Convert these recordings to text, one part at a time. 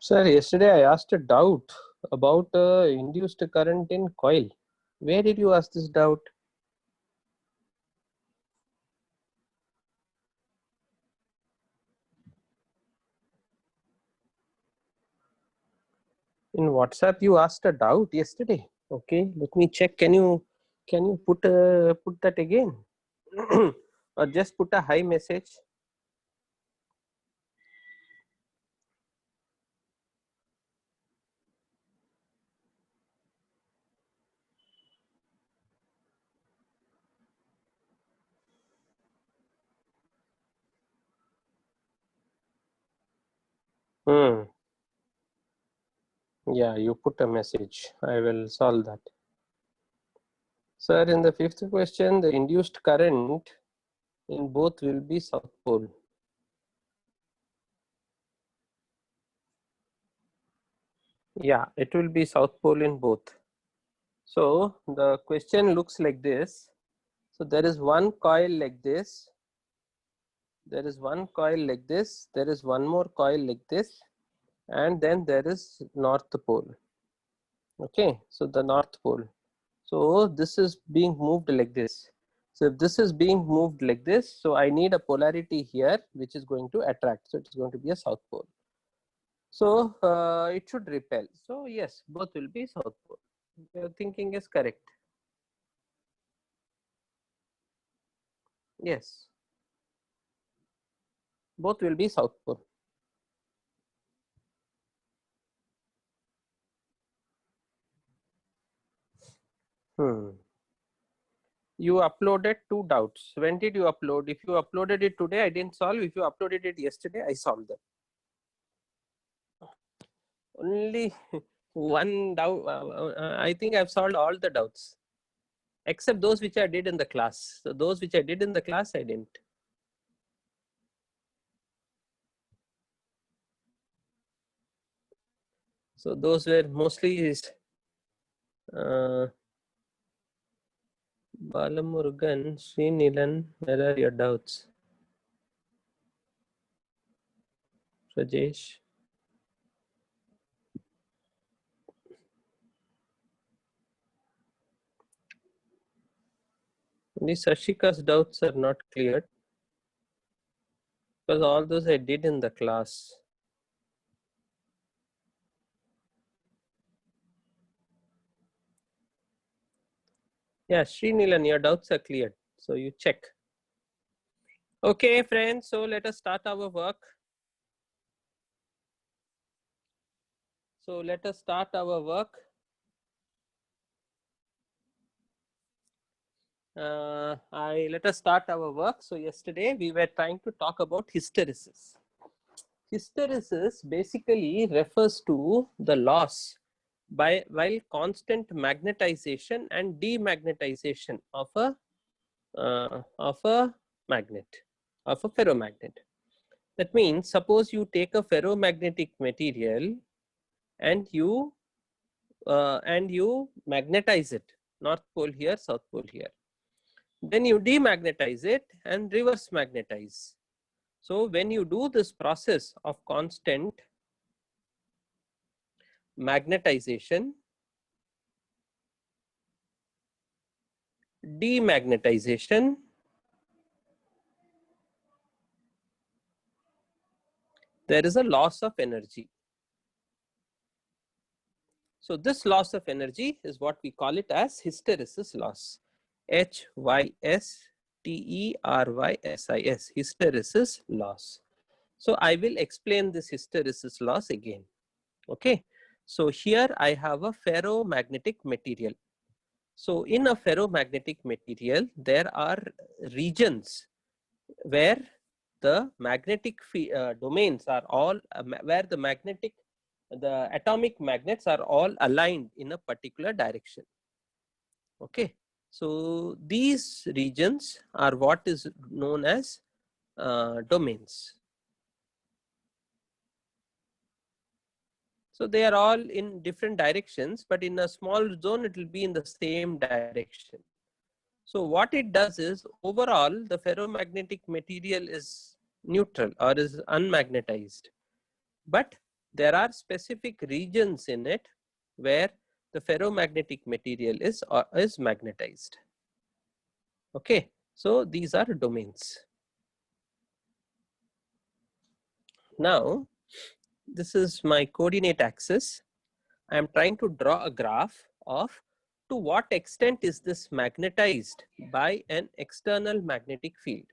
Sir, yesterday I asked a doubt about induced current in coil. Where did you ask this doubt? In WhatsApp you asked a doubt yesterday. Okay, let me check. Can you put that again? Or just put a hi message? Yeah, you put a message. I will solve that. Sir, in the fifth question, the induced current in both will be south pole. Yeah, it will be south pole in both. So the question looks like this. So there is one coil like this. There is one coil like this. There is one more coil like this. And then there is north pole. Okay, so the north pole. So this is being moved like this. So if this is being moved like this, so I need a polarity here which is going to attract. So it is going to be a south pole. So it should repel. So yes, both will be south pole. Your thinking is correct. Yes, both will be south pole. You uploaded two doubts. When did you upload? If you uploaded it today, I didn't solve. If you uploaded it yesterday, I solved them. Only one doubt. I think I've solved all the doubts except those which I did in the class. So those which I did in the class, I didn't. So those were mostly Balamurugan, Srinilan. Where are your doubts? Rajesh. Only Sashika's doubts are not cleared because all those I did in the class. Yeah, Srinilan, your doubts are cleared. So you check. Okay, friends. So let us start our work. So let us start our work. Let us start our work. So yesterday we were trying to talk about hysteresis. Hysteresis basically refers to the loss while constant magnetization and demagnetization of a magnet, of a ferromagnet. That means suppose you take a ferromagnetic material and you magnetize it, north pole here, south pole here. Then you demagnetize it and reverse magnetize. So when you do this process of constant magnetization, demagnetization, there is a loss of energy. So this loss of energy is what we call it as hysteresis loss. Hysteresis, hysteresis loss. So I will explain this hysteresis loss again. Okay. So here I have a ferromagnetic material. So in a ferromagnetic material, there are regions where the magnetic domains are all, where the atomic magnets are all aligned in a particular direction. Okay. So these regions are what is known as domains. So they are all in different directions, but in a small zone, it will be in the same direction. So what it does is overall the ferromagnetic material is neutral or is unmagnetized, but there are specific regions in it where the ferromagnetic material is magnetized. Okay, so these are domains. Now, this is my coordinate axis. I am trying to draw a graph of to what extent is this magnetized by an external magnetic field.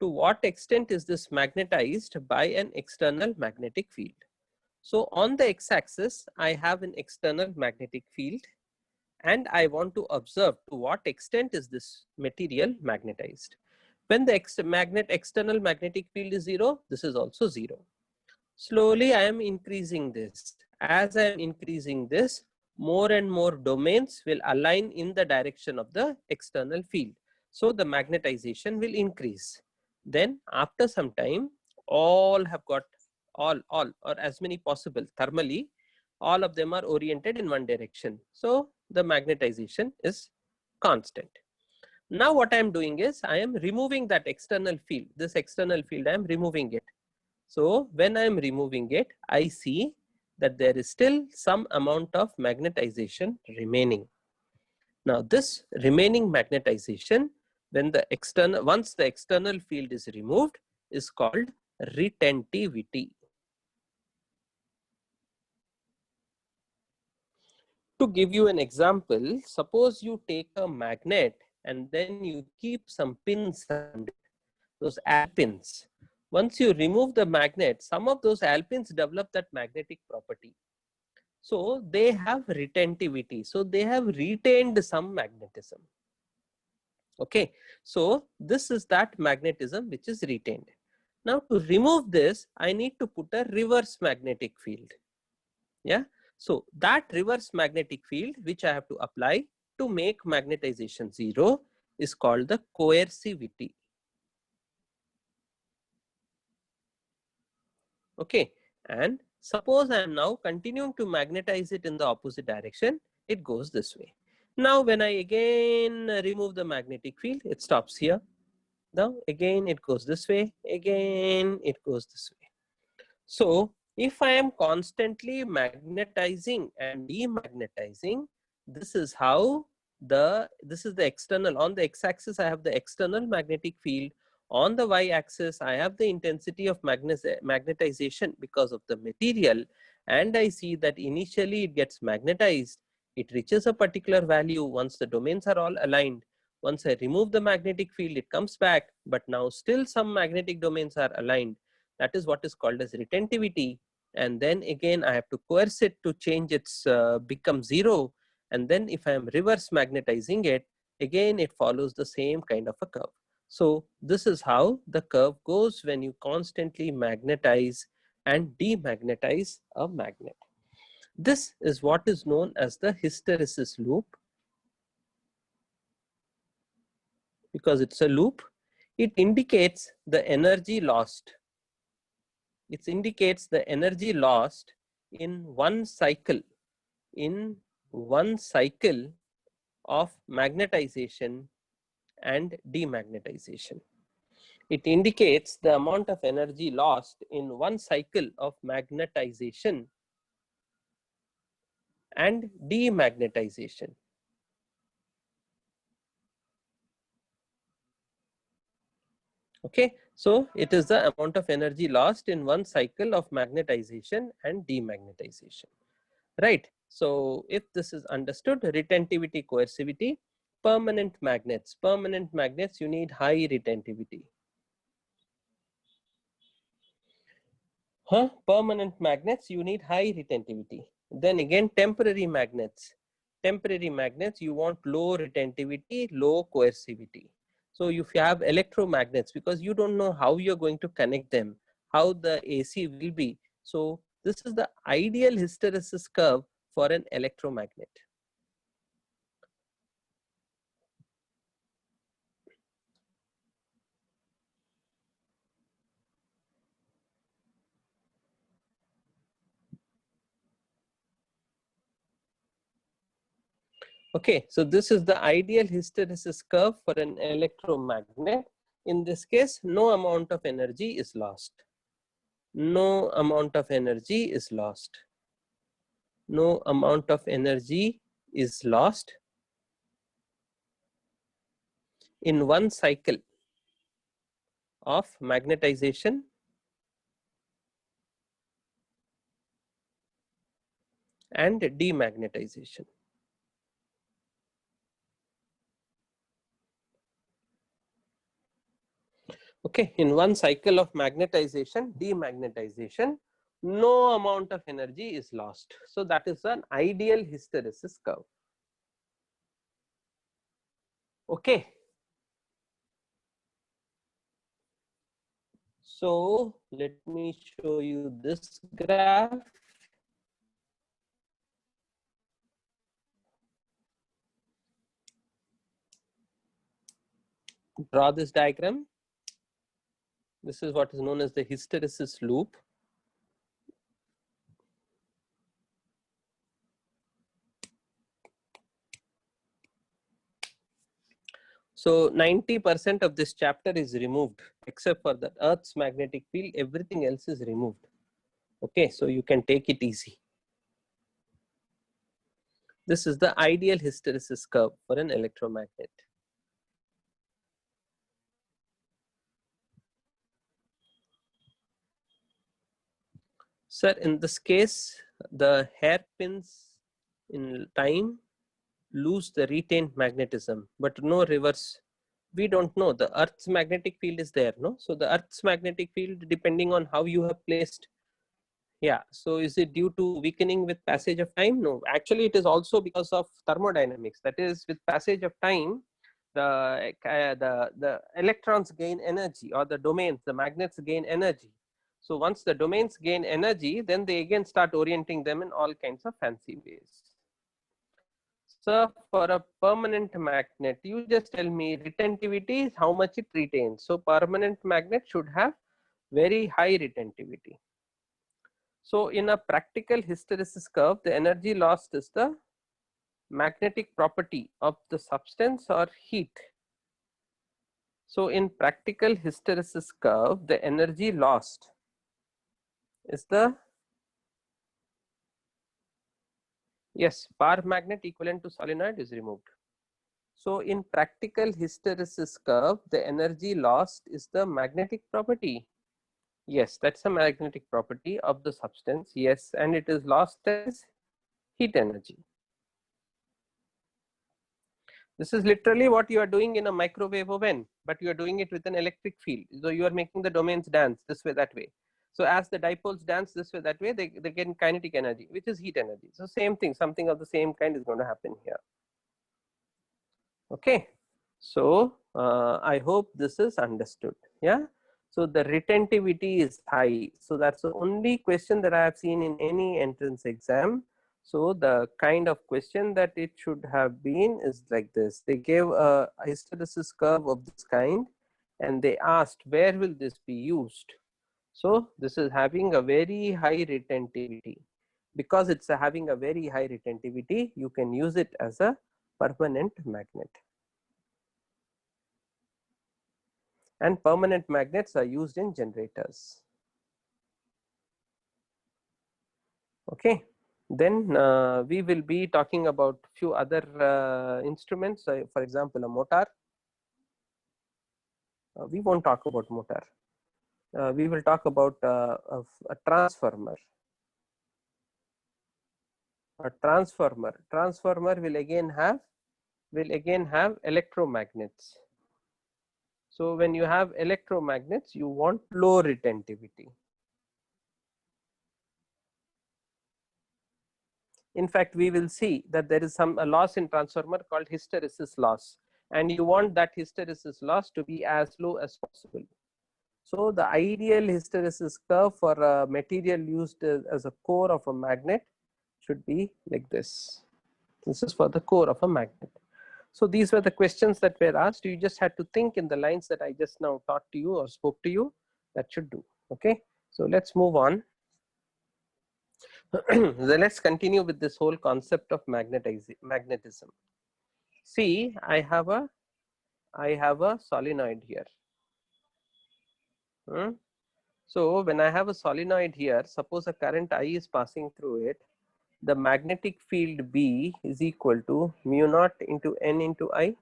To what extent is this magnetized by an external magnetic field? So on the x-axis, I have an external magnetic field, and I want to observe to what extent is this material magnetized. When the external magnetic field is 0, this is also 0. Slowly I am increasing this. As I am increasing this, more and more domains will align in the direction of the external field. So the magnetization will increase. Then after some time, all have got all or as many possible thermally, all of them are oriented in one direction. So the magnetization is constant. Now what I am doing is I am removing that external field. This external field, I am removing it. So when I am removing it, I see that there is still some amount of magnetization remaining. Now this remaining magnetization, once the external field is removed, is called retentivity. To give you an example, suppose you take a magnet and then you keep some pins around it, those alpins. Once you remove the magnet, some of those alpins develop that magnetic property. So they have retentivity. So they have retained some magnetism. Okay, so this is that magnetism which is retained. Now to remove this, I need to put a reverse magnetic field. Yeah, so that reverse magnetic field which I have to apply to make magnetization 0 is called the coercivity. Okay, and suppose I am now continuing to magnetize it in the opposite direction, it goes this way. Now when I again remove the magnetic field, it stops here. Now again it goes this way, again it goes this way. So if I am constantly magnetizing and demagnetizing, this is how this is the external. On the x-axis I have the external magnetic field. On the y-axis I have the intensity of magnetization because of the material, and I see that initially it gets magnetized. It reaches a particular value once the domains are all aligned. Once I remove the magnetic field, it comes back, but now still some magnetic domains are aligned. That is what is called as retentivity. And then again I have to coerce it to change its become 0. And then if I am reverse magnetizing it, again it follows the same kind of a curve. So this is how the curve goes when you constantly magnetize and demagnetize a magnet. This is what is known as the hysteresis loop. Because it's a loop, it indicates the energy lost. It indicates the energy lost in one cycle of magnetization and demagnetization. It indicates the amount of energy lost in one cycle of magnetization and demagnetization. Okay, so it is the amount of energy lost in one cycle of magnetization and demagnetization, right? So if this is understood, retentivity, coercivity, permanent magnets, you need high retentivity. Permanent magnets, you need high retentivity. Then again, temporary magnets, you want low retentivity, low coercivity. So if you have electromagnets, because you don't know how you're going to connect them, how the AC will be. So this is the ideal hysteresis curve for an electromagnet. Okay, so this is the ideal hysteresis curve for an electromagnet. In this case, no amount of energy is lost. no amount of energy is lost. No amount of energy is lost in one cycle of magnetization and demagnetization. Okay, in one cycle of magnetization, demagnetization, no amount of energy is lost. So that is an ideal hysteresis curve. Okay. So let me show you this graph. Draw this diagram. This is what is known as the hysteresis loop. So 90% of this chapter is removed except for the Earth's magnetic field. Everything else is removed. Okay, so you can take it easy. This is the ideal hysteresis curve for an electromagnet. Sir, in this case, the hairpins in time lose the retained magnetism, but no reverse. We don't know. The Earth's magnetic field is there, no? So the Earth's magnetic field, depending on how you have placed. Yeah, so is it due to weakening with passage of time? No, actually it is also because of thermodynamics. That is, with passage of time, the electrons gain energy, or the domains, the magnets gain energy. So once the domains gain energy, then they again start orienting them in all kinds of fancy ways. So for a permanent magnet, you just tell me retentivity is how much it retains. So permanent magnet should have very high retentivity. So in a practical hysteresis curve, the energy lost is the magnetic property of the substance or heat. So in practical hysteresis curve, the energy lost is the, yes, bar magnet equivalent to solenoid is removed. So in practical hysteresis curve, the energy lost is the magnetic property. Yes, that's a magnetic property of the substance. Yes, and it is lost as heat energy. This is literally what you are doing in a microwave oven, but you are doing it with an electric field. So you are making the domains dance this way, that way. So as the dipoles dance this way, that way, they get kinetic energy, which is heat energy. So same thing, something of the same kind is going to happen here. Okay. So I hope this is understood. Yeah. So the retentivity is high. So that's the only question that I have seen in any entrance exam. So the kind of question that it should have been is like this. They gave a hysteresis curve of this kind and they asked where will this be used. So this is having a very high retentivity. Because it's having a very high retentivity, you can use it as a permanent magnet. And permanent magnets are used in generators. Okay, then we will be talking about few other instruments. For example, a motor. We won't talk about motor. We will talk about a transformer. A transformer. Transformer will again have electromagnets. So when you have electromagnets, you want low retentivity. In fact, we will see that there is a loss in transformer called hysteresis loss, and you want that hysteresis loss to be as low as possible. So the ideal hysteresis curve for a material used as a core of a magnet should be like this. This is for the core of a magnet. So these were the questions that were asked. You just had to think in the lines that I just now taught to you or spoke to you. That should do. Okay. So let's move on. Let's continue with this whole concept of magnetism. See, I have a solenoid here. So when I have a solenoid here, suppose a current I is passing through it, the magnetic field B is equal to mu naught into N into I.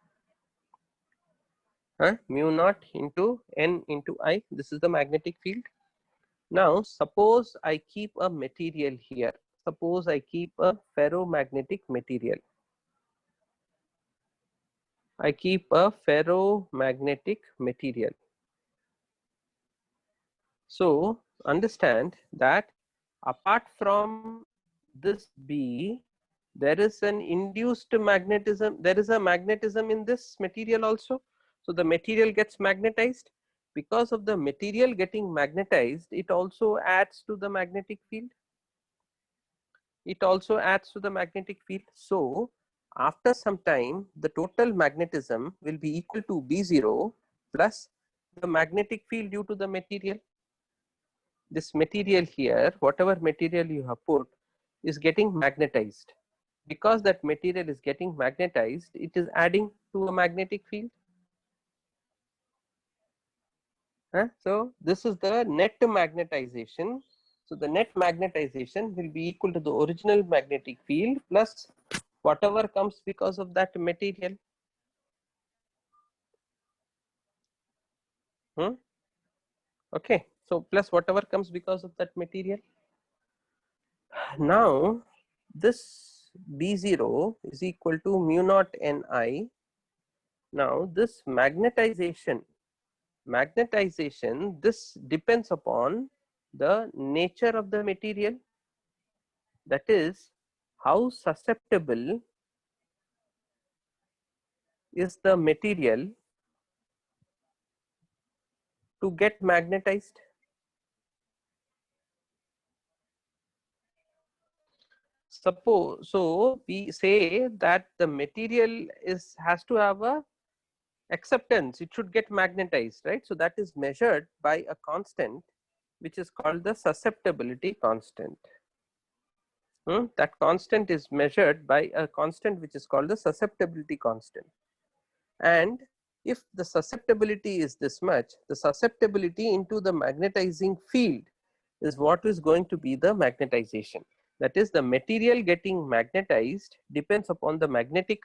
Mu naught into N into I. This is the magnetic field. Now suppose I keep a material here. Suppose I keep a ferromagnetic material. I keep a ferromagnetic material. So understand that apart from this B, there is an induced magnetism. There is a magnetism in this material also. So the material gets magnetized. Because of the material getting magnetized, it also adds to the magnetic field. It also adds to the magnetic field. So after some time, the total magnetism will be equal to B0 plus the magnetic field due to the material. This material here, whatever material you have put, is getting magnetized. Because that material is getting magnetized, it is adding to a magnetic field. So this is the net magnetization. So the net magnetization will be equal to the original magnetic field plus whatever comes because of that material. Okay, so plus whatever comes because of that material. Now this B0 is equal to mu naught Ni. Now this magnetization, this depends upon the nature of the material. That is, how susceptible is the material to get magnetized. Suppose, so we say that the material has to have a acceptance, it should get magnetized, right? So that is measured by a constant which is called the susceptibility constant. That constant is measured by a constant which is called the susceptibility constant. And if the susceptibility is this much, the susceptibility into the magnetizing field is what is going to be the magnetization. That is, the material getting magnetized depends upon the magnetic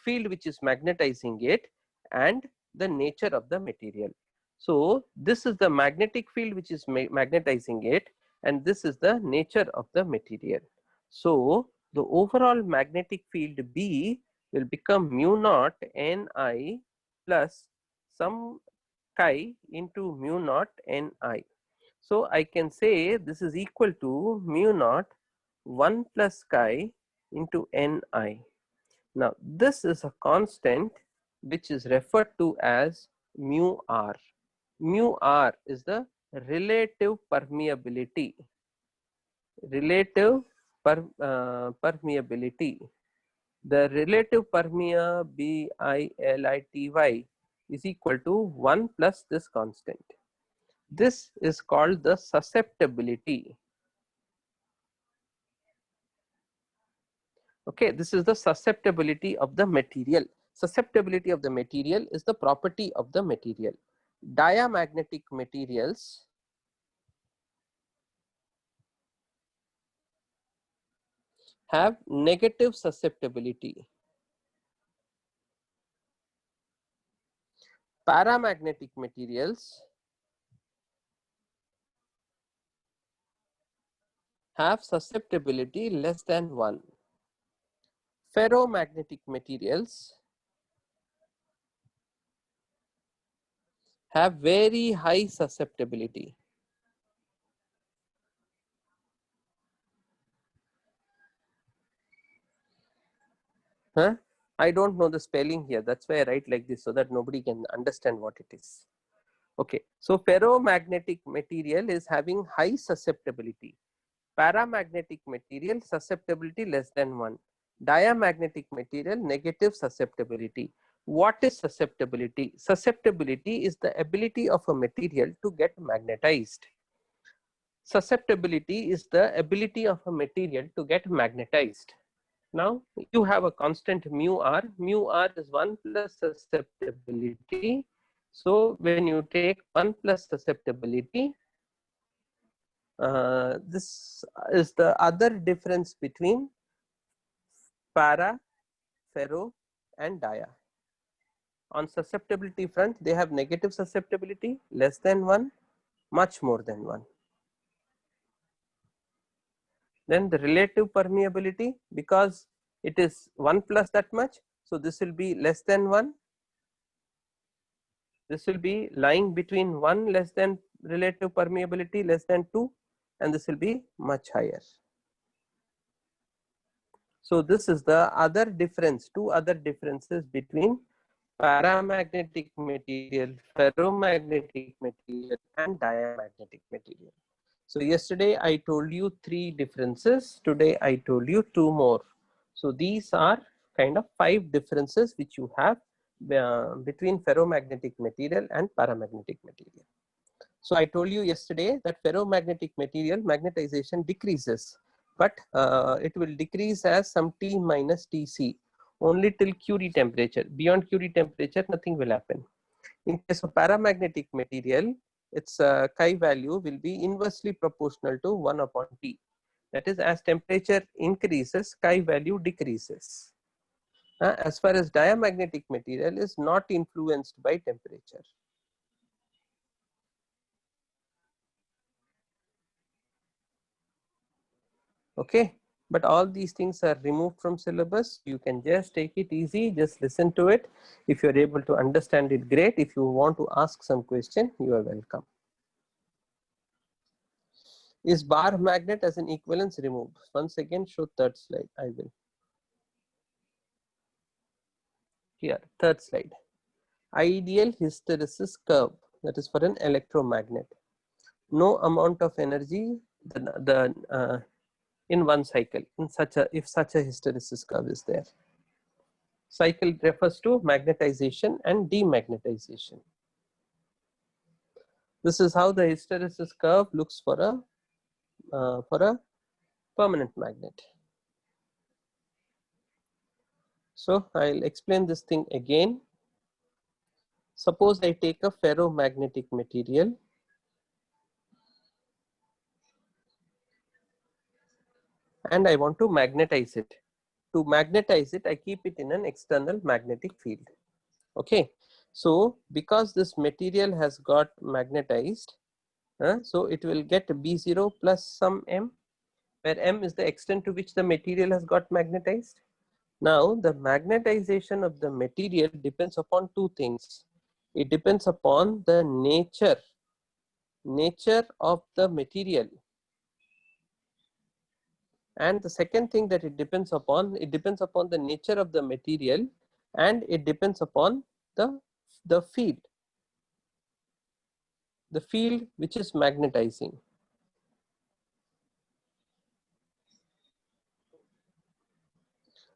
field which is magnetizing it and the nature of the material. So this is the magnetic field which is magnetizing it, and this is the nature of the material. So the overall magnetic field B will become mu naught Ni plus some chi into mu naught Ni. So I can say this is equal to mu naught 1 plus chi into Ni. Now this is a constant which is referred to as mu r. Mu r is the relative permeability. Permeability. The relative permeability is equal to 1 plus this constant. This is called the susceptibility. Okay, this is the susceptibility of the material. Susceptibility of the material is the property of the material. Diamagnetic materials have negative susceptibility. Paramagnetic materials have susceptibility less than 1. Ferromagnetic materials have very high susceptibility. I don't know the spelling here. That's why I write like this so that nobody can understand what it is. Okay, so ferromagnetic material is having high susceptibility. Paramagnetic material susceptibility less than 1. Diamagnetic material negative susceptibility. What is susceptibility? Susceptibility is the ability of a material to get magnetized. Susceptibility is the ability of a material to get magnetized. Now you have a constant mu r. Mu r is 1 plus susceptibility. So when you take 1 plus susceptibility, this is the other difference between para, ferro and dia. On susceptibility front, they have negative susceptibility, less than 1, much more than 1. Then the relative permeability, because it is 1 plus that much, so this will be less than 1. This will be lying between 1 less than relative permeability less than 2, and this will be much higher. So this is the other difference, two other differences between paramagnetic material, ferromagnetic material and diamagnetic material. So yesterday I told you 3 differences, today I told you 2 more. So these are kind of 5 differences which you have between ferromagnetic material and paramagnetic material. So I told you yesterday that ferromagnetic material magnetization decreases, but it will decrease as some T minus Tc only till Curie temperature. Beyond Curie temperature, nothing will happen. In case of paramagnetic material, its chi value will be inversely proportional to 1 upon T. That is, as temperature increases, chi value decreases. As far as diamagnetic material is not influenced by temperature. Okay, but all these things are removed from syllabus. You can just take it easy, just listen to it. If you are able to understand it, great. If you want to ask some question, you are welcome. Is bar magnet as an equivalence removed? Once again, show third slide. I will. Here, third slide. Ideal hysteresis curve, that is for an electromagnet. No amount of energy in one cycle in if such a hysteresis curve is there. Cycle refers to magnetization and demagnetization. This is how the hysteresis curve looks for a permanent magnet. So I'll explain this thing again. Suppose I take a ferromagnetic material and I want to magnetize it. To magnetize it, I keep it in an external magnetic field. Okay, so because this material has got magnetized, so it will get B0 plus some M, where M is the extent to which the material has got magnetized. Now the magnetization of the material depends upon two things. It depends upon the nature of the material, and the second thing that it depends upon the nature of the material, and it depends upon the field which is magnetizing.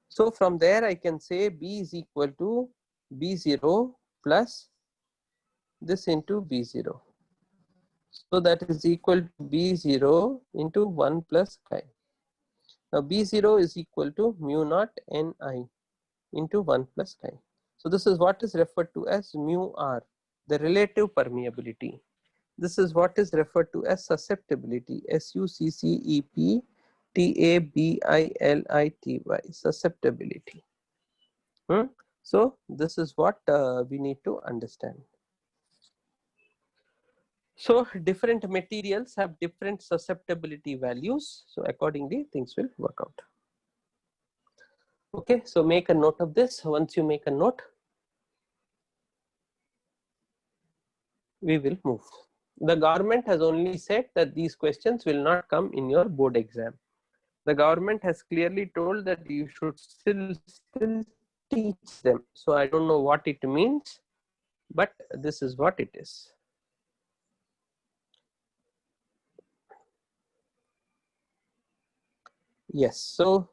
So from there I can say B is equal to B0 plus this into B0. So that is equal to B0 into 1 plus chi. Now B0 is equal to mu naught Ni into 1 plus chi. So this is what is referred to as mu r, the relative permeability. This is what is referred to as susceptibility, SUCCEPTABILITY, susceptibility. So this is what we need to understand. So different materials have different susceptibility values. So accordingly, things will work out. Okay, so make a note of this. Once you make a note, we will move. The government has only said that these questions will not come in your board exam. The government has clearly told that you should still teach them. So I don't know what it means, but this is what it is. Yes, so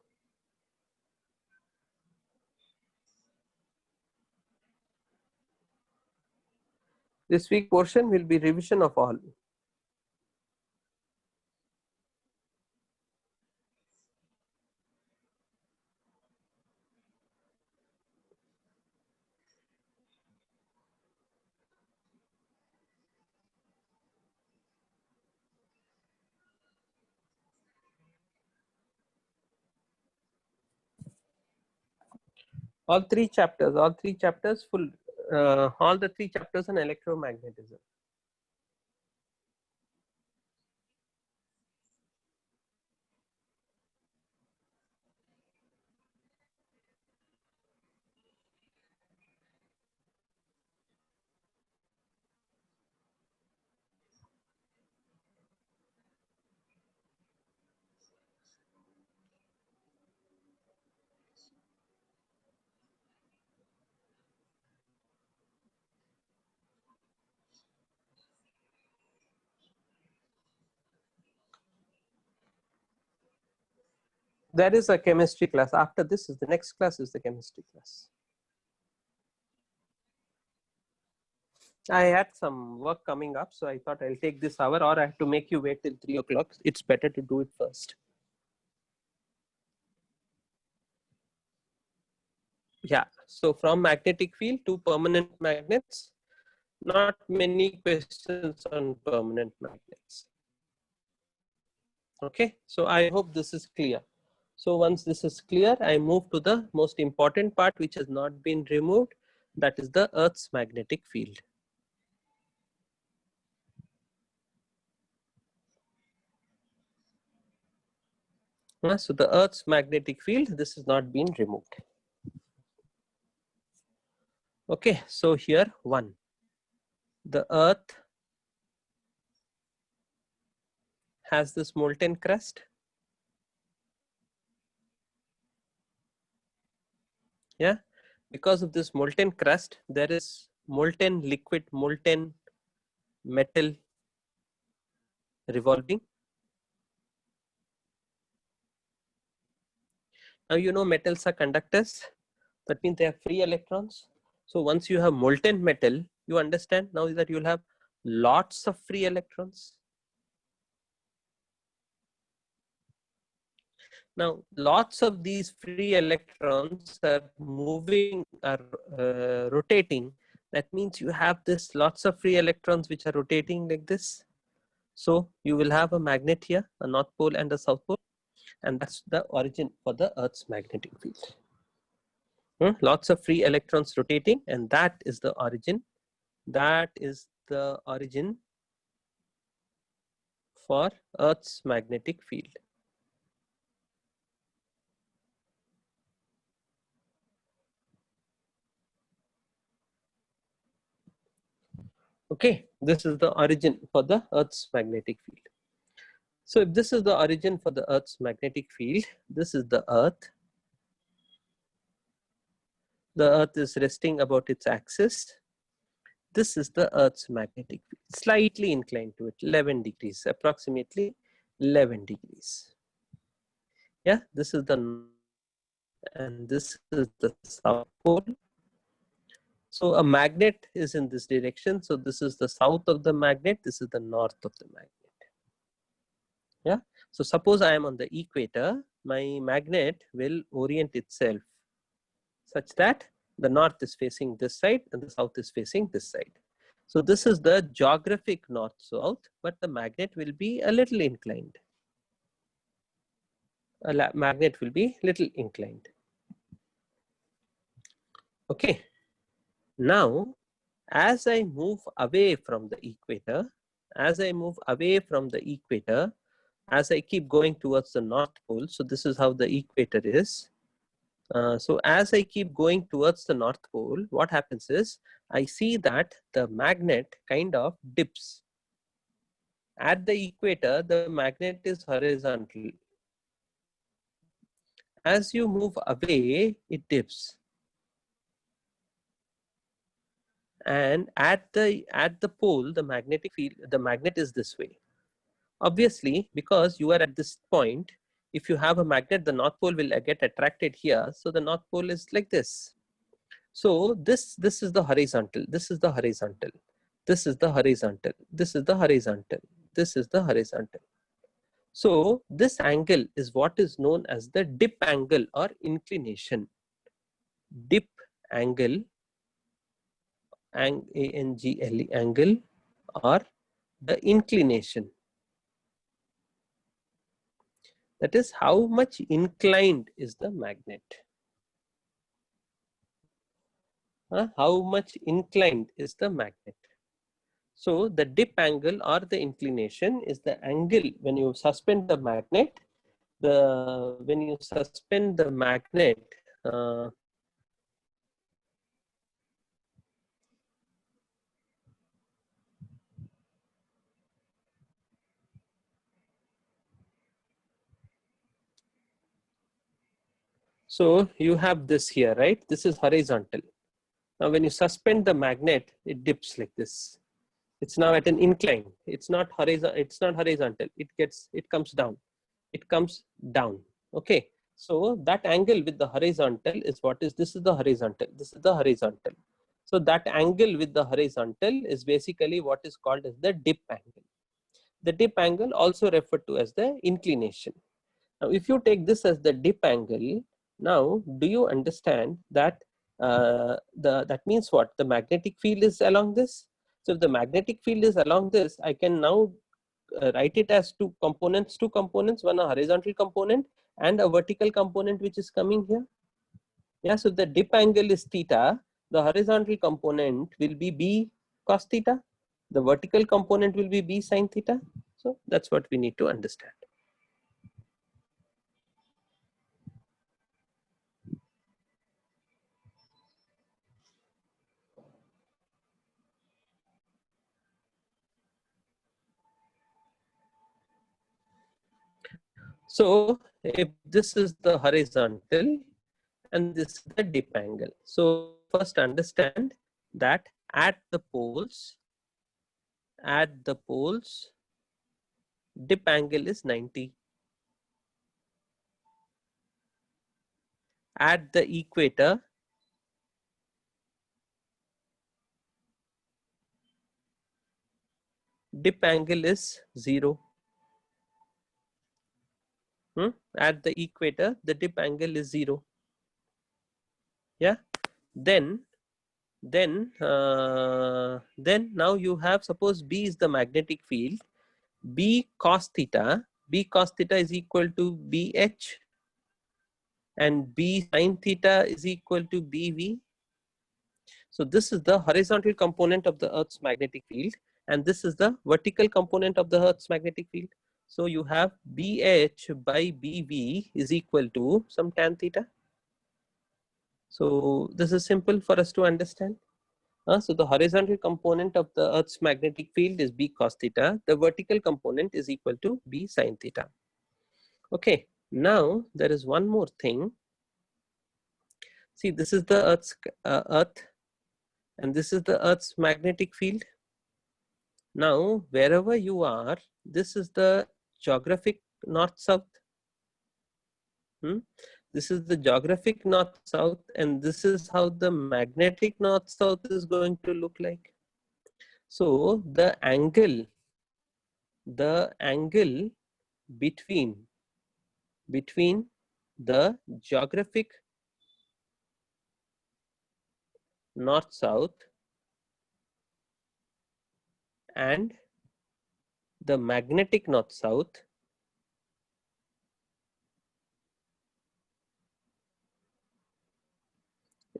this week portion will be revision of all. All three chapters, full, all the three chapters on electromagnetism. There is a chemistry class. After this is the next class is the chemistry class. I had some work coming up, so I thought I'll take this hour, or I have to make you wait till 3 o'clock. It's better to do it first. Yeah, so from magnetic field to permanent magnets, not many questions on permanent magnets. Okay, so I hope this is clear. So once this is clear, I move to the most important part which has not been removed, that is the Earth's magnetic field. So the Earth's magnetic field, this has not been removed. Okay, so here one, the Earth has this molten crust. Yeah, because of this molten crust, there is molten liquid, molten metal revolving. Now you know metals are conductors. That means they have free electrons. So once you have molten metal, you understand now that you'll have lots of free electrons. Now lots of these free electrons are moving, are rotating. That means you have this lots of free electrons which are rotating like this. So you will have a magnet here, a north pole and a south pole, and that's the origin for the Earth's magnetic field. Lots of free electrons rotating, and that is the origin. That is the origin for Earth's magnetic field. Okay, this is the origin for the Earth's magnetic field. So if this is the origin for the Earth's magnetic field, this is the Earth. The Earth is resting about its axis. This is the Earth's magnetic field, slightly inclined to it, 11 degrees, approximately 11 degrees. Yeah, this is the, and this is the south pole. So a magnet is in this direction. So this is the south of the magnet. This is the north of the magnet. Yeah. So suppose I am on the equator, my magnet will orient itself such that the north is facing this side and the south is facing this side. So this is the geographic north-south, but the magnet will be a little inclined. A magnet will be little inclined. Okay. Now, as I move away from the equator, as I keep going towards the north pole, so this is how the equator is. So as I keep going towards the north pole, what happens is I see that the magnet kind of dips. At the equator, the magnet is horizontal. As you move away, it dips. And at the pole, the magnetic field, the magnet is this way. Obviously, because you are at this point, if you have a magnet, the north pole will get attracted here. So the north pole is like this. So this is the horizontal. This is the horizontal. This is the horizontal. This is the horizontal. This is the horizontal. So this angle is what is known as the dip angle or inclination. Dip angle, A-N-G-L-E, angle, or the inclination. That is how much inclined is the magnet. how much inclined is the magnet. So the dip angle or the inclination is the angle when you suspend the magnet. When you suspend the magnet, so you have this here, right? This is horizontal. Now when you suspend the magnet, it dips like this. It's now at an incline. It's not horizontal. It's not horizontal. It comes down. It comes down. Okay. So that angle with the horizontal is what is, this is the horizontal. This is the horizontal. So that angle with the horizontal is basically what is called as the dip angle. The dip angle also referred to as the inclination. Now, if you take this as the dip angle, now do you understand that that means what? The magnetic field is along this. So if the magnetic field is along this, I can now write it as two components, one a horizontal component and a vertical component which is coming here. Yeah, so the dip angle is theta. The horizontal component will be b cos theta. The vertical component will be b sin theta. So that's what we need to understand. So if this is the horizontal and this is the dip angle. So first understand that at the poles, dip angle is 90. At the equator, dip angle is 0. At the equator, the dip angle is 0. Yeah. Then now you have, suppose B is the magnetic field. B cos theta is equal to BH, and B sin theta is equal to BV. So this is the horizontal component of the Earth's magnetic field, and this is the vertical component of the Earth's magnetic field. So you have BH by BV is equal to some tan theta. So this is simple for us to understand. So the horizontal component of the Earth's magnetic field is B cos theta. The vertical component is equal to B sin theta. Okay, now there is one more thing. See, this is the Earth, and this is the Earth's magnetic field. Now, wherever you are, this is the geographic north-south. This is the geographic north-south, and this is how the magnetic north-south is going to look like. So the angle between the geographic north-south and the magnetic north-south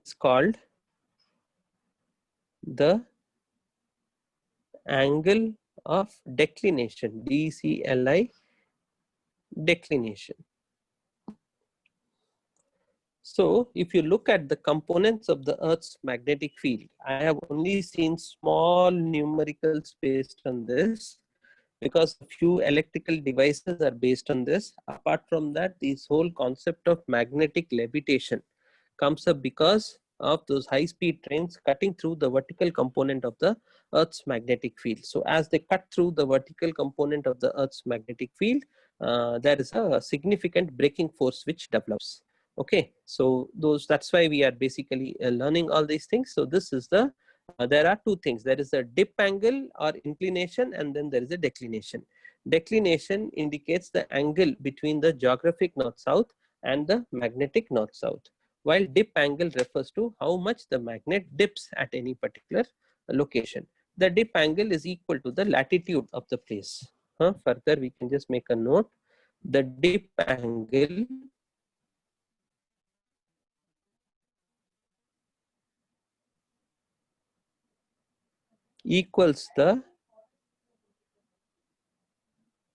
is called the angle of declination, DCLI, declination. So if you look at the components of the Earth's magnetic field, I have only seen small numericals based on this because a few electrical devices are based on this. Apart from that, this whole concept of magnetic levitation comes up because of those high-speed trains cutting through the vertical component of the Earth's magnetic field. So as they cut through the vertical component of the Earth's magnetic field, there is a significant braking force which develops. Okay, so that's why we are basically learning all these things. So this is the there are two things. There is a dip angle or inclination, and then there is a declination. Declination indicates the angle between the geographic north-south and the magnetic north-south, while dip angle refers to how much the magnet dips at any particular location. The dip angle is equal to the latitude of the place. Further, we can just make a note. The dip angle equals the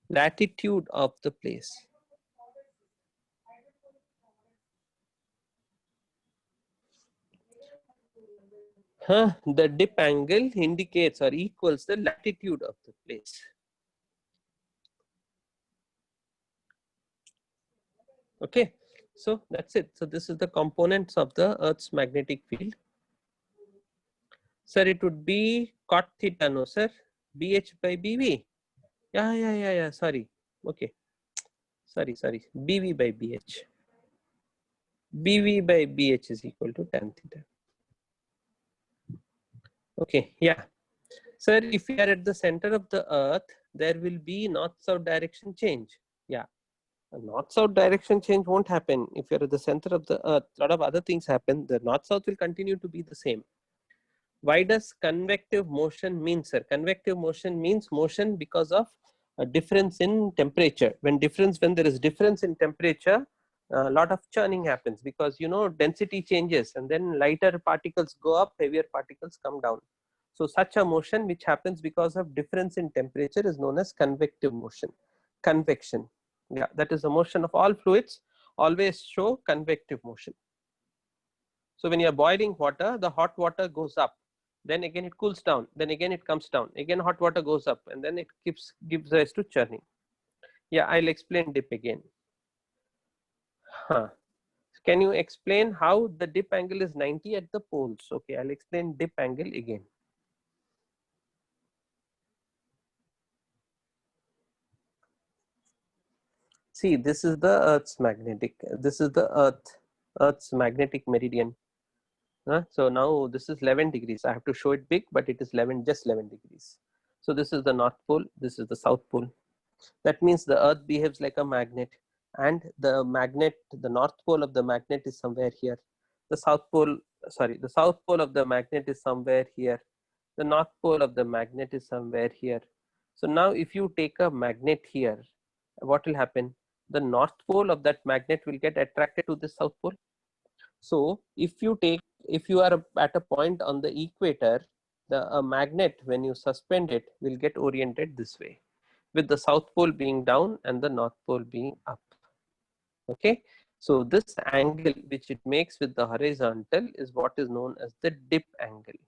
latitude of the place. The dip angle indicates or equals the latitude of the place. Okay, so that's it. So this is the components of the Earth's magnetic field. Sir, it would be cot theta, no sir? BH by BV. Yeah. Sorry. Okay. Sorry. BV by BH. BV by BH is equal to tan theta. Okay. Yeah. Sir, if we are at the center of the Earth, there will be north-south direction change. Yeah. North-south direction change won't happen if you're at the center of the Earth. A lot of other things happen. The north-south will continue to be the same. Why does convective motion mean, sir? Convective motion means motion because of a difference in temperature. When there is difference in temperature, a lot of churning happens because density changes and then lighter particles go up, heavier particles come down. So such a motion which happens because of difference in temperature is known as convective motion. Convection. Yeah, that is the motion of all fluids always show convective motion. So when you are boiling water, the hot water goes up, then again it cools down, then again it comes down, again hot water goes up, and then it gives rise to churning. Yeah, I'll explain dip again. Can you explain how the dip angle is 90 at the poles? Okay, I'll explain dip angle again. See, this is the Earth's Earth's magnetic meridian. So now this is 11 degrees. I have to show it big, but it is just 11 degrees. So this is the North Pole, this is the South Pole. That means the Earth behaves like a magnet, and the North Pole of the magnet is somewhere here. The South Pole of the magnet is somewhere here. The North Pole of the magnet is somewhere here. So now if you take a magnet here, what will happen? The North Pole of that magnet will get attracted to the South Pole. So if you are at a point on the equator, a magnet, when you suspend it, will get oriented this way, with the South Pole being down and the North Pole being up. Okay, so this angle which it makes with the horizontal is what is known as the dip angle,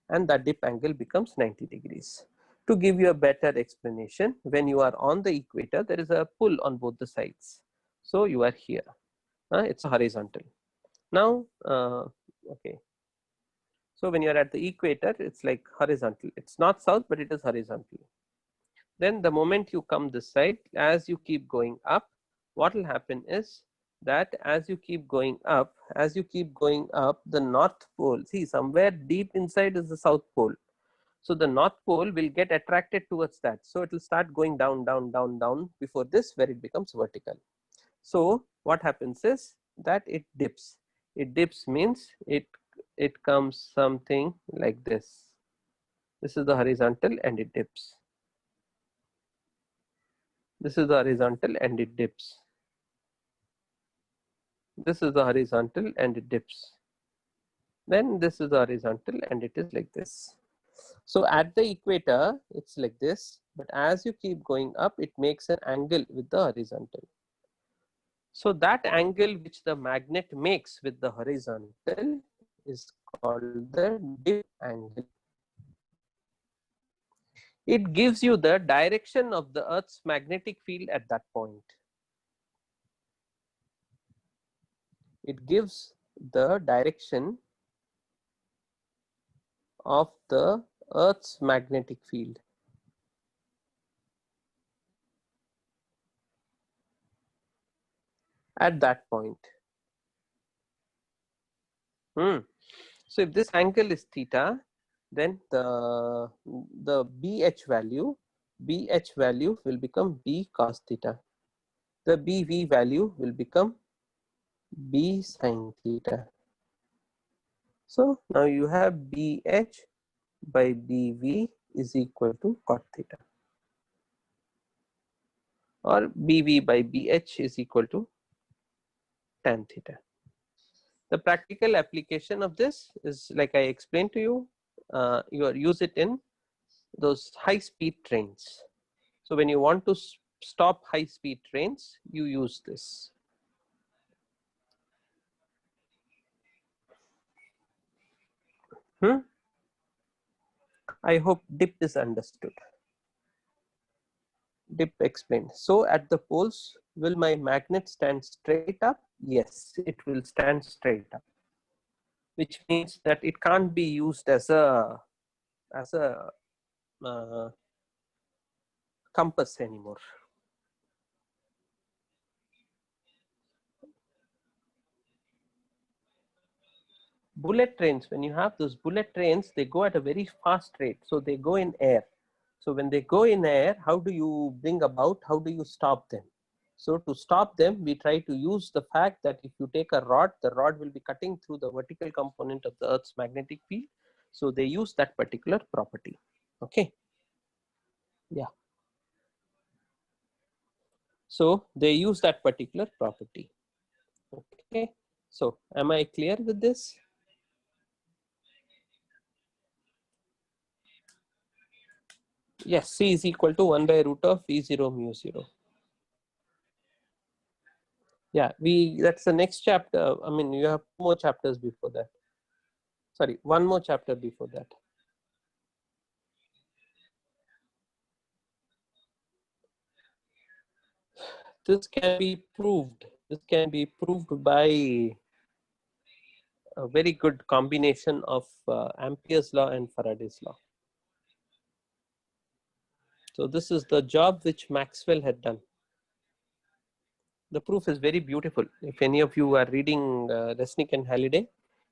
and that dip angle becomes 90 degrees. To give you a better explanation, when you are on the equator, there is a pull on both the sides. So you are here. It's a horizontal. Now, okay. So when you are at the equator, it's like horizontal. It's not south, but it is horizontal. Then the moment you come this side, as you keep going up, what will happen is that as you keep going up, the North Pole, see, somewhere deep inside is the South Pole. So the North Pole will get attracted towards that. So it will start going down, down, down, down before this, where it becomes vertical. So what happens is that it dips. It dips means it comes something like this. This is the horizontal and it dips. This is the horizontal and it dips. This is the horizontal and it dips. Then this is the horizontal and it is like this. So at the equator, it's like this, but as you keep going up, it makes an angle with the horizontal. So that angle which the magnet makes with the horizontal is called the dip angle. It gives you the direction of the Earth's magnetic field at that point. It gives the direction of the Earth's magnetic field. At that point. So if this angle is theta, then the BH value will become B cos theta. The BV value will become B sin theta. So now you have BH by BV is equal to cot theta, or BV by BH is equal to tan theta. The practical application of this is, like I explained to you, use it in those high-speed trains. So when you want to stop high-speed trains, you use this. I hope dip is understood. Dip explained. So at the poles, will my magnet stand straight up? Yes, it will stand straight up, which means that it can't be used as a compass anymore. Bullet trains, when you have those bullet trains, they go at a very fast rate. So they go in air. So when they go in air, how do you bring about, how do you stop them? So to stop them, we try to use the fact that if you take a rod, the rod will be cutting through the vertical component of the Earth's magnetic field. So they use that particular property. Okay. Yeah. So they use that particular property. Okay. So am I clear with this? Yes, C is equal to 1 by root of E0 mu 0. Yeah, that's the next chapter. I mean, you have 2 more chapters before that. Sorry, 1 more chapter before that. This can be proved. This can be proved by a very good combination of Ampere's law and Faraday's law. So this is the job which Maxwell had done. The proof is very beautiful. If any of you are reading Resnick and Halliday,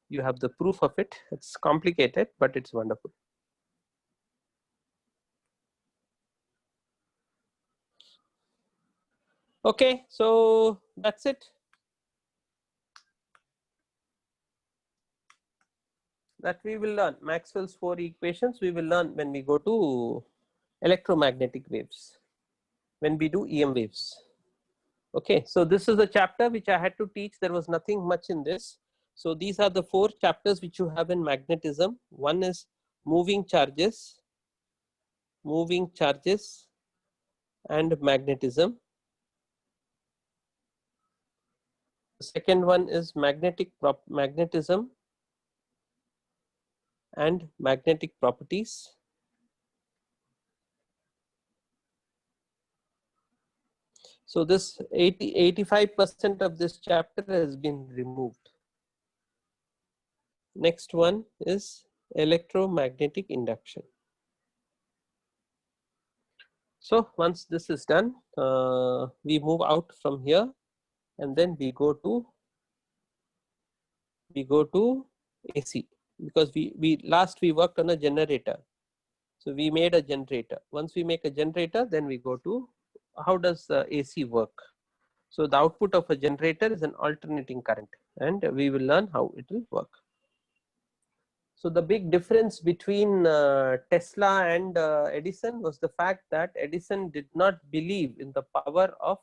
you have the proof of it. It's complicated, but it's wonderful. Okay, so that's it. That we will learn. Maxwell's 4 equations we will learn when we go to electromagnetic waves, when we do EM waves. Okay, so this is the chapter which I had to teach. There was nothing much in this. So these are the 4 chapters which you have in magnetism. One is moving charges and magnetism. The second one is magnetism and magnetic properties. So this 85% of this chapter has been removed. Next one is electromagnetic induction. So once this is done, we move out from here, and then we go to AC, because we worked on a generator. So we made a generator. Once we make a generator, then we go to how does AC work. So the output of a generator is an alternating current, and we will learn how it will work. So the big difference between Tesla and Edison was the fact that Edison did not believe in the power of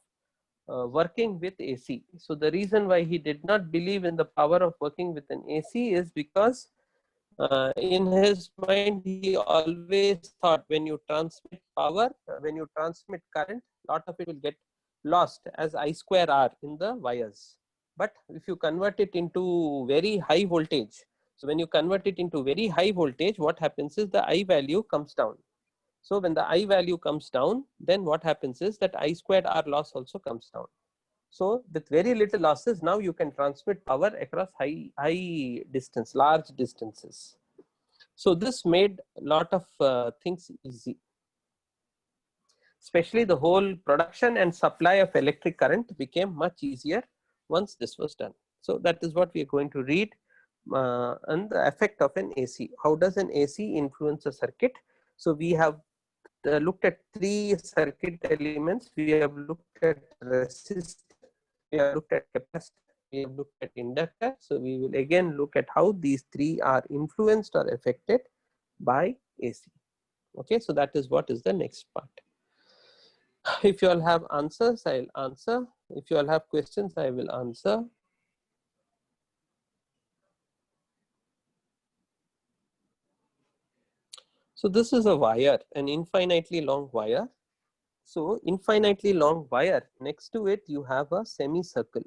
working with AC. So the reason why he did not believe in the power of working with an AC is because in his mind he always thought when you transmit power, when you transmit current, a lot of it will get lost as I square R in the wires. But if you convert it into very high voltage, so when you convert it into very high voltage, what happens is the I value comes down. So when the I value comes down, then what happens is that I squared R loss also comes down. So with very little losses, now you can transmit power across high distance, large distances. So this made a lot of things easy. Especially the whole production and supply of electric current became much easier once this was done. So that is what we are going to read, and the effect of an AC. How does an AC influence a circuit? So we have looked at 3 circuit elements. We have looked at resistor, we have looked at capacitor, we have looked at inductor. So we will again look at how these 3 are influenced or affected by AC. Okay, so that is what is the next part. If you all have answers, I'll answer. If you all have questions, I will answer. So this is a wire, an infinitely long wire. So infinitely long wire, next to it you have a semicircle.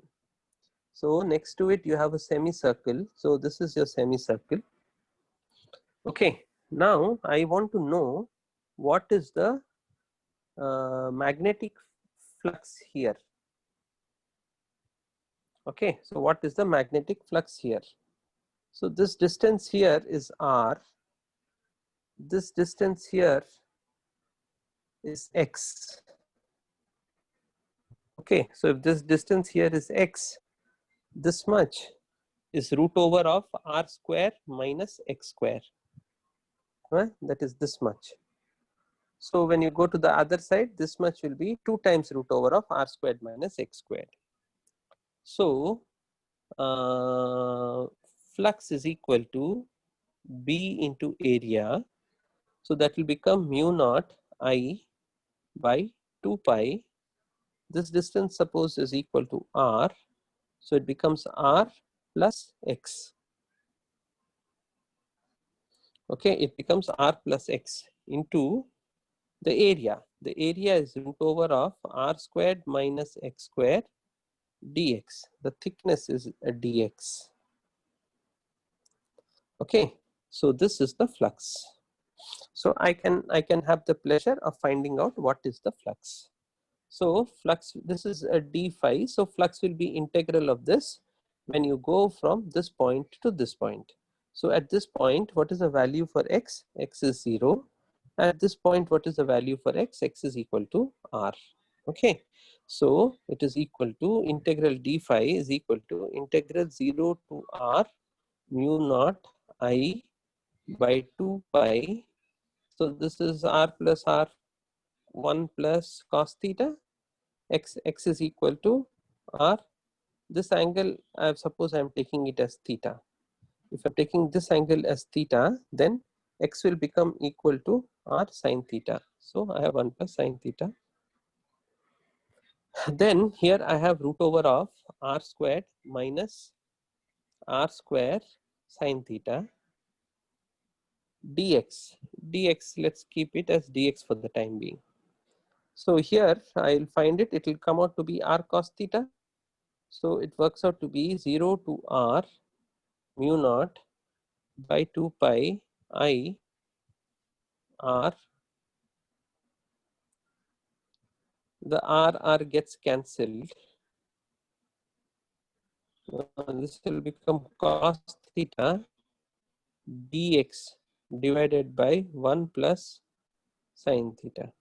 So next to it you have a semicircle. So this is your semicircle. Okay, now I want to know what is the magnetic flux here. Okay, so what is the magnetic flux here? So this distance here is r, this distance here is x. Okay, so if this distance here is x, this much is root over of r square minus x square, right? That is this much. So when you go to the other side, this much will be 2 times root over of r squared minus x squared. So flux is equal to B into area. So that will become mu naught I by 2 pi. This distance suppose is equal to r. So it becomes r plus x. Okay, it becomes r plus x into the area. The area is root over of r squared minus x squared dx. The thickness is a dx. Okay, so this is the flux. So I can have the pleasure of finding out what is the flux. So flux, this is a d phi. So flux will be integral of this when you go from this point to this point. So at this point, what is the value for x? X is 0. At this point, what is the value for x? X is equal to r. Okay, so it is equal to integral d phi is equal to integral 0 to r mu naught I by 2 pi. So this is r plus r 1 plus cos theta. X is equal to r. This angle, I suppose I am taking it as theta. If I'm taking this angle as theta, then x will become equal to r sine theta. So I have 1 plus sine theta. Then here I have root over of r squared minus r square sine theta dx. Dx, let's keep it as dx for the time being. So here I'll find it, it will come out to be r cos theta. So it works out to be 0 to r mu naught by 2 pi I r. The r gets cancelled. This will become cos theta dx divided by 1 plus sine theta.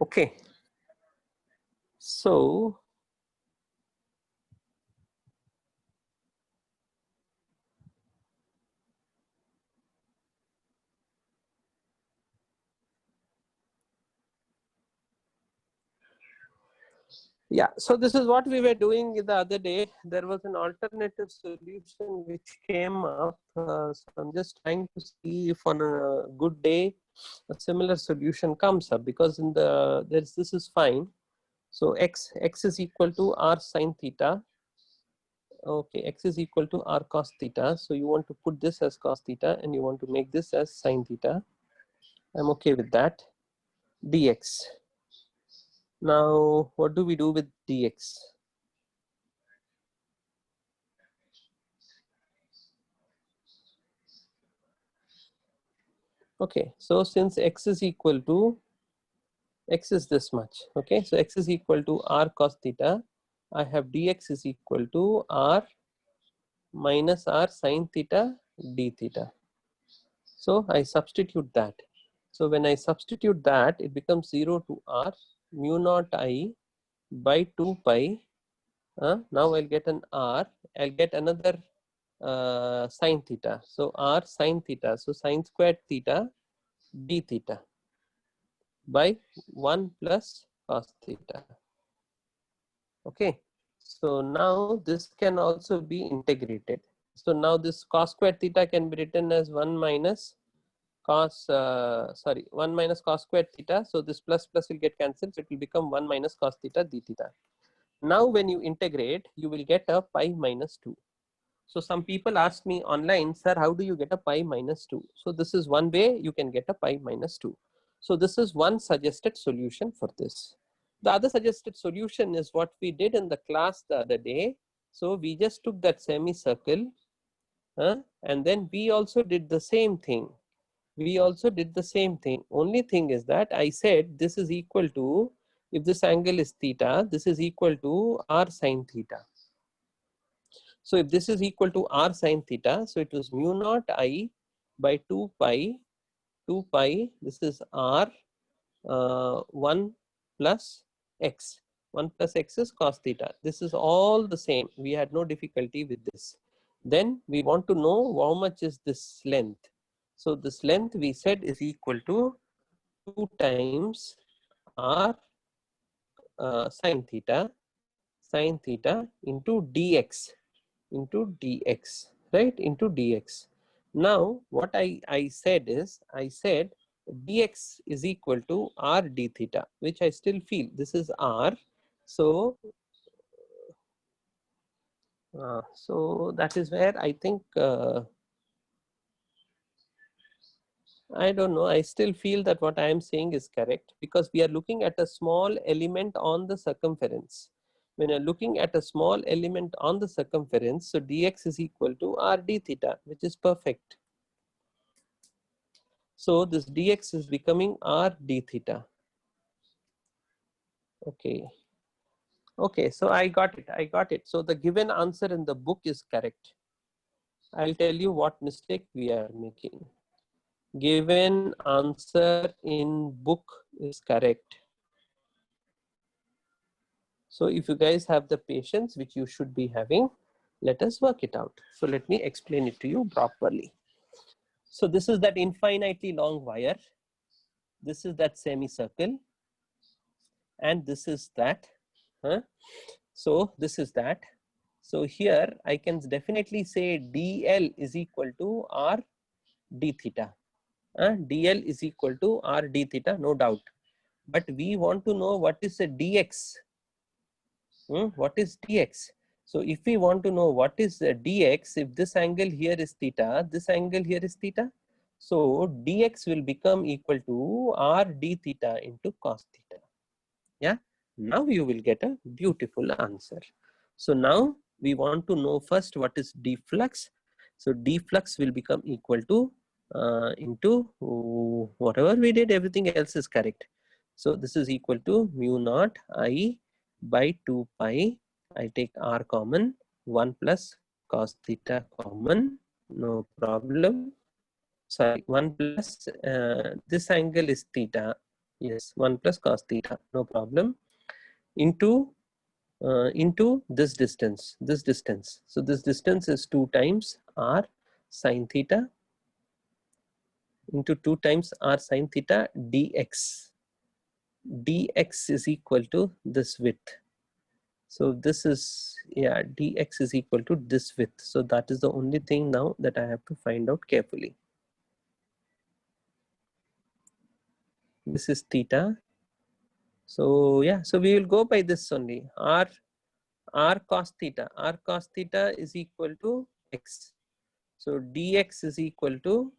Okay, so yeah, so this is what we were doing the other day. There was an alternative solution which came up. So I'm just trying to see if on a good day a similar solution comes up, because in the this is fine. So x is equal to r sine theta. Okay, x is equal to r cos theta. So you want to put this as cos theta and you want to make this as sine theta. I'm okay with that. Dx. Now, what do we do with dx? Okay, so since x is equal to, x is this much. Okay, so x is equal to r cos theta. I have dx is equal to r minus r sine theta d theta. So I substitute that. So when I substitute that, it becomes 0 to r mu naught I by 2 pi. Now I'll get an r. I'll get another sine theta. So r sine theta. So sine squared theta d theta by 1 plus cos theta. Okay. So now this can also be integrated. So now this cos squared theta can be written as 1 minus cos 1 minus cos squared theta. So this plus plus will get cancelled, so it will become 1 minus cos theta d theta. Now when you integrate, you will get a pi minus 2. So some people ask me online, sir, how do you get a pi minus 2? So this is one way you can get a pi minus 2. So this is one suggested solution for this. The other suggested solution is what we did in the class the other day. So we just took that semicircle, and then we also did the same thing. Only thing is that I said this is equal to, if this angle is theta, this is equal to r sine theta. So if this is equal to r sine theta, so it was mu naught I by 2 pi, this is r 1 plus x. 1 plus x is cos theta. This is all the same. We had no difficulty with this. Then we want to know how much is this length. So this length we said is equal to 2 times r sine theta into dx, right, into dx. Now what I said is, I said dx is equal to r d theta, which I still feel this is r. So so that is where I think I don't know, I still feel that what I am saying is correct, because we are looking at a small element on the circumference. When you're looking at a small element on the circumference, so dx is equal to r d theta, which is perfect. So this dx is becoming r d theta. Okay, so I got it. So the given answer in the book is correct. I'll tell you what mistake we are making. Given answer in book is correct. So if you guys have the patience, which you should be having, let us work it out. So let me explain it to you properly. So this is that infinitely long wire. This is that semicircle. And this is that. So this is that. So here I can definitely say dl is equal to r d theta. Dl is equal to r d theta, no doubt. But we want to know what is a dx. What is dx? So if we want to know what is dx, if this angle here is theta, this angle here is theta, so dx will become equal to r d theta into cos theta. Yeah, now you will get a beautiful answer. So now we want to know first what is deflux. So deflux will become equal to into whatever we did, everything else is correct. So this is equal to mu naught I by 2 pi. I take r common, 1 plus cos theta common, no problem. Sorry, 1 plus this angle is theta. Yes, 1 plus cos theta, no problem. Into this distance. So this distance is 2 times r sine theta into 2 times r sine theta dx. Dx is equal to this width. So this is, yeah, dx is equal to this width. So that is the only thing now that I have to find out carefully. This is theta. So yeah, so we will go by this only. R cos theta is equal to x. So dx is equal to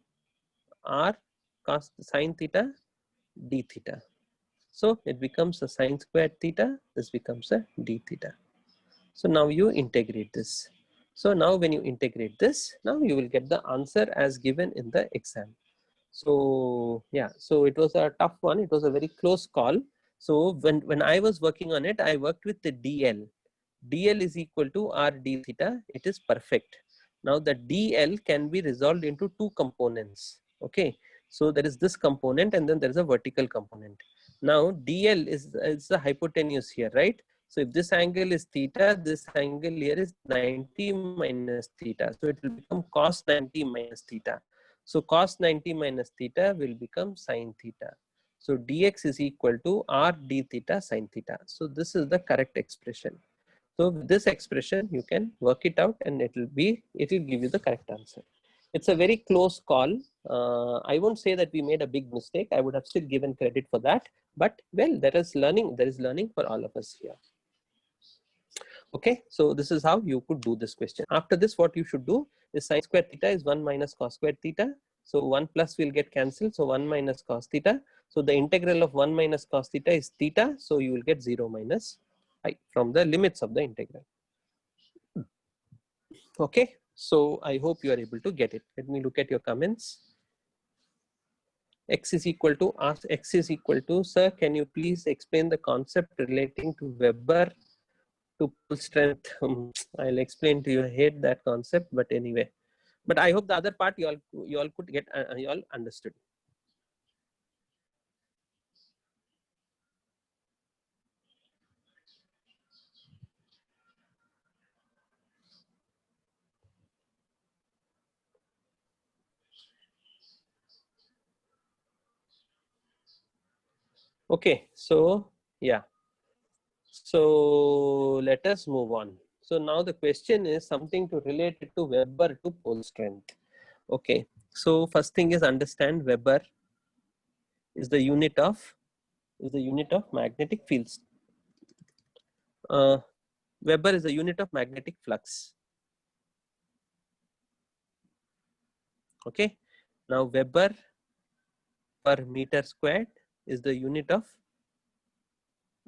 r cos sine theta d theta. So it becomes a sine squared theta. This becomes a d theta. So now you integrate this. So now when you integrate this, now you will get the answer as given in the exam. So yeah, so it was a tough one. It was a very close call. So when I was working on it, I worked with the DL. DL is equal to r d theta. It is perfect. Now the DL can be resolved into two components. Okay, so there is this component and then there is a vertical component. Now DL is the hypotenuse here, right? So if this angle is theta, this angle here is 90 minus theta. So it will become cos 90 minus theta. So cos 90 minus theta will become sine theta. So dx is equal to r d theta sine theta. So this is the correct expression. So with this expression, you can work it out and it will give you the correct answer. It's a very close call. I won't say that we made a big mistake. I would have still given credit for that. But well, there is learning for all of us here. Okay, so this is how you could do this question. After this, what you should do is sin square theta is 1 minus cos square theta. So 1 plus will get cancelled. So 1 minus cos theta. So the integral of 1 minus cos theta is theta. So you will get 0 minus I from the limits of the integral. Okay, so I hope you are able to get it. Let me look at your comments. X is equal to, ask X is equal to, sir, can you please explain the concept relating to Weber to pull strength? I'll explain to you. I hate that concept, but anyway. But I hope the other part you all could get, you all understood. Okay, so yeah. So let us move on. So now the question is something to relate it to Weber to pole strength. Okay, so first thing is understand Weber is the unit of magnetic fields. Weber is a unit of magnetic flux. Okay, now Weber per meter squared is the unit of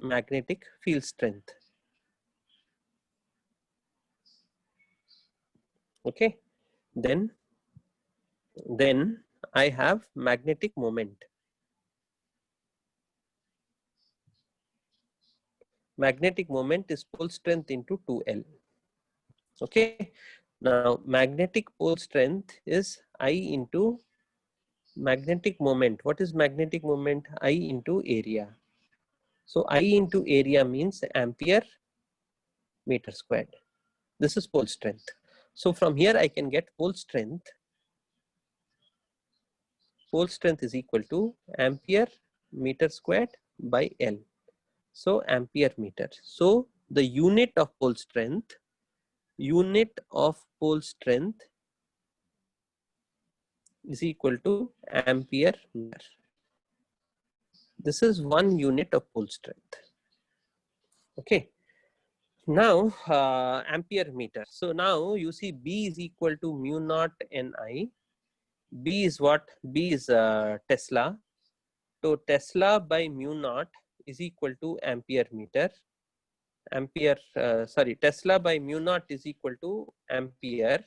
magnetic field strength. Okay, then I have magnetic moment. Magnetic moment is pole strength into 2L. Okay, now magnetic pole strength is I into magnetic moment. What is magnetic moment? I into area. So I into area means ampere meter squared. This is pole strength. So from here I can get pole strength. Pole strength is equal to ampere meter squared by L. So ampere meter. So the unit of pole strength is equal to ampere meter. This is 1 unit of pole strength. Okay. Now ampere meter. So now you see B is equal to mu naught Ni. B is what? B is Tesla. So Tesla by mu naught is equal to ampere meter. Tesla by mu naught is equal to ampere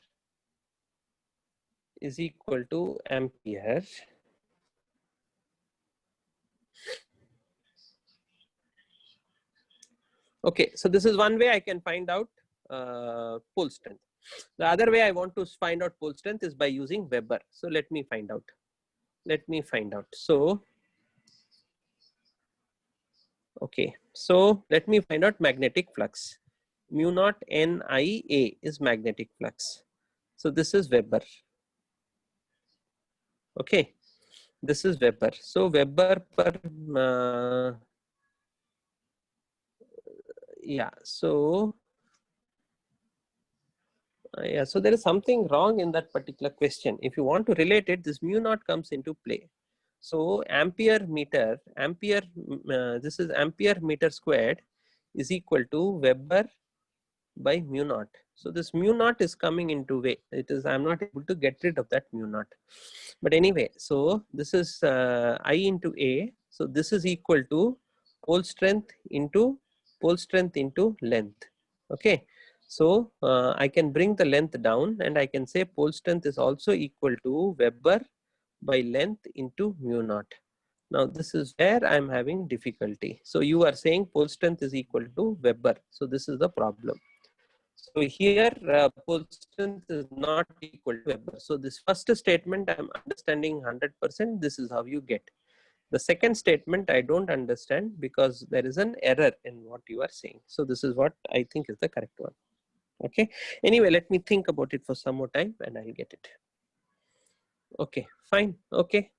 Okay, so this is one way I can find out pole strength. The other way I want to find out pole strength is by using Weber. So let me find out. So okay, so let me find out magnetic flux. Mu naught Nia is magnetic flux. So this is Weber. Okay, this is Weber. So Weber per yeah. So so there is something wrong in that particular question. If you want to relate it, this mu naught comes into play. So ampere meter, this is ampere meter squared is equal to Weber by mu naught. So this mu naught is coming into way. I'm not able to get rid of that mu naught. But anyway, so this is I into A. So this is equal to pole strength into length. Okay. So I can bring the length down and I can say pole strength is also equal to Weber by length into mu naught. Now this is where I'm having difficulty. So you are saying pole strength is equal to Weber. So this is the problem. So here pole strength is not equal to Weber. So this first statement I'm understanding 100%. This is how you get. The second statement I don't understand because there is an error in what you are saying. So this is what I think is the correct one. Okay. Anyway, let me think about it for some more time and I'll get it. Okay, fine. Okay.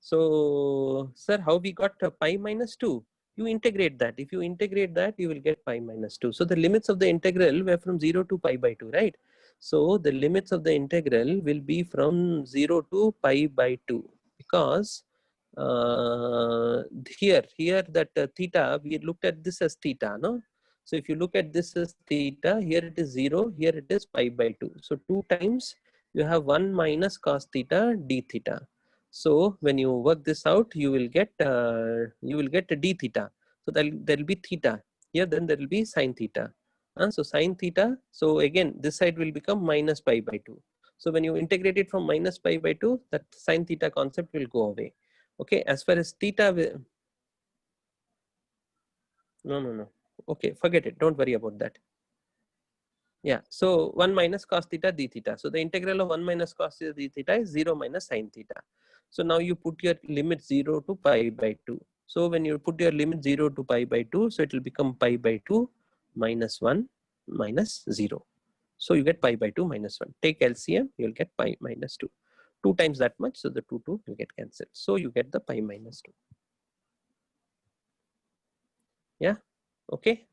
So, sir, how we got pi minus 2? You integrate that. If you integrate that, you will get pi minus 2. So the limits of the integral were from 0 to pi by 2, right? So the limits of the integral will be from 0 to pi by 2 because here that theta, we looked at this as theta, no? So if you look at this as theta, here it is 0, here it is pi by 2. So 2 times you have 1 minus cos theta d theta. So when you work this out, you will get a d theta. So there will be theta here, then there will be sine theta. So sine theta. So again, this side will become minus pi by 2. So when you integrate it from minus pi by 2, that sine theta concept will go away. Okay, as far as theta, no. Okay, forget it. Don't worry about that. Yeah, so 1 minus cos theta d theta. So the integral of 1 minus cos theta d theta is 0 minus sine theta. So now you put your limit 0 to pi by 2. So when you put your limit 0 to pi by 2, so it will become pi by 2 minus 1 minus 0. So you get pi by 2 minus 1. Take LCM, you'll get pi minus 2. 2 times that much, so the 2 will get cancelled. So you get the pi minus 2. Yeah, okay.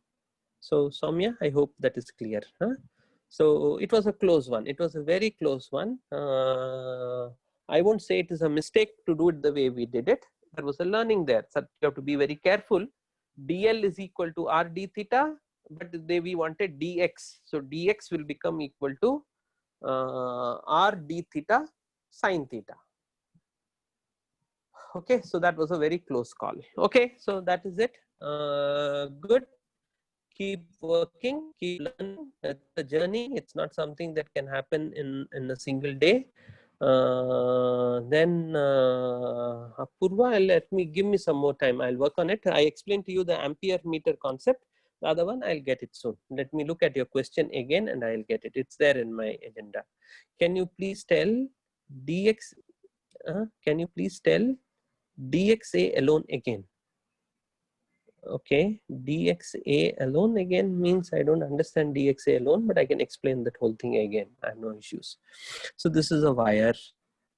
So Soumya, I hope that is clear. Huh? So it was a close one. It was a very close one. I won't say it is a mistake to do it the way we did it. There was a learning there. So you have to be very careful. DL is equal to R d theta, but we wanted dx. So dx will become equal to R d theta sine theta. Okay, so that was a very close call. Okay, so that is it. Good. Keep working, keep learning. It's a journey. It's not something that can happen in a single day. Then Apurva, give me some more time. I'll work on it. I explained to you the ampere meter concept. The other one, I'll get it soon. Let me look at your question again and I'll get it. It's there in my agenda. Can you please tell dx? Can you please tell dxa alone again? Okay, dxa alone again means I don't understand dxa alone, but I can explain that whole thing again. I have no issues. So this is a wire.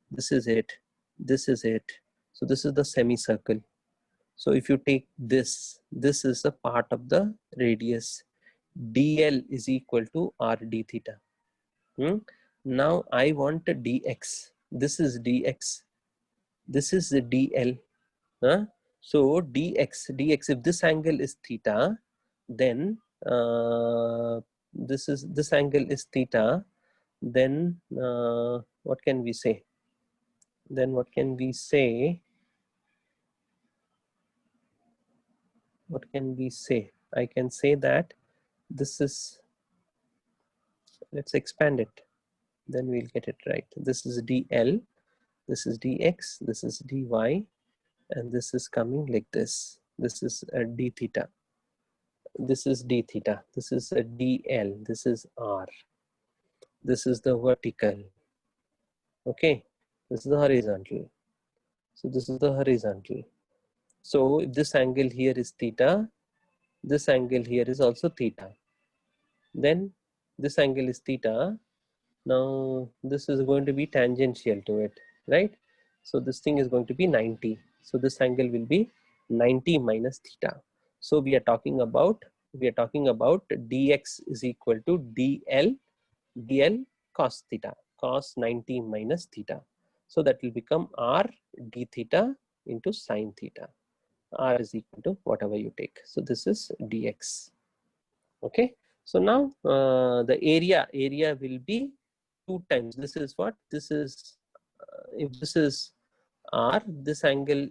This is it. This is it. So this is the semicircle. So if you take this is a part of the radius. dl is equal to r d theta. Now I want a dx. This is dx. This is the dl. So dx, if this angle is theta, then this angle is theta, then what can we say? Then what can we say? What can we say? I can say that this is, let's expand it, then we'll get it right. This is dl, this is dx, this is dy, and this is coming like this. This is a d theta. This is d theta. This is a dl. This is r. This is the vertical. Okay, this is the horizontal. So this is the horizontal. So if this angle here is theta, this angle here is also theta. Then this angle is theta. Now this is going to be tangential to it, right? So this thing is going to be 90. So this angle will be 90 minus theta. So we are talking about dx is equal to dl cos theta, cos 90 minus theta. So that will become r d theta into sine theta. R is equal to whatever you take. So this is dx. Okay. So now the area will be 2 times. This is what? This is if this is r, this angle.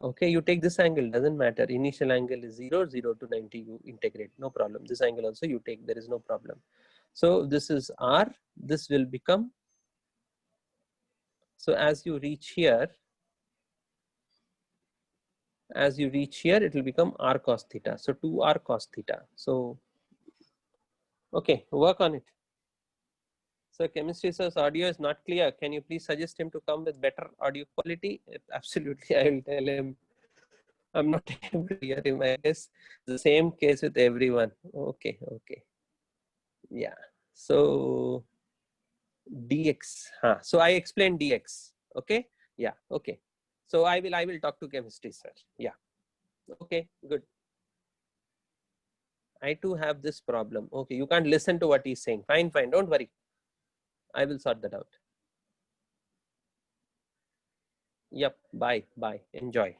Okay, you take this angle, doesn't matter. Initial angle is 0, 0 to 90, you integrate, no problem. This angle also you take, there is no problem. So this is r, this will become, so as you reach here, it will become r cos theta. So 2r cos theta. So, okay, work on it. So chemistry sir's audio is not clear. Can you please suggest him to come with better audio quality? Absolutely, I will tell him. I'm not able to hear him. I guess the same case with everyone. Okay. Yeah. So dx. So I explained dx. Okay. Yeah. Okay. So I will talk to chemistry sir. Yeah. Okay. Good. I too have this problem. Okay. You can't listen to what he's saying. Fine. Don't worry. I will sort that out. Yep. Bye. Enjoy.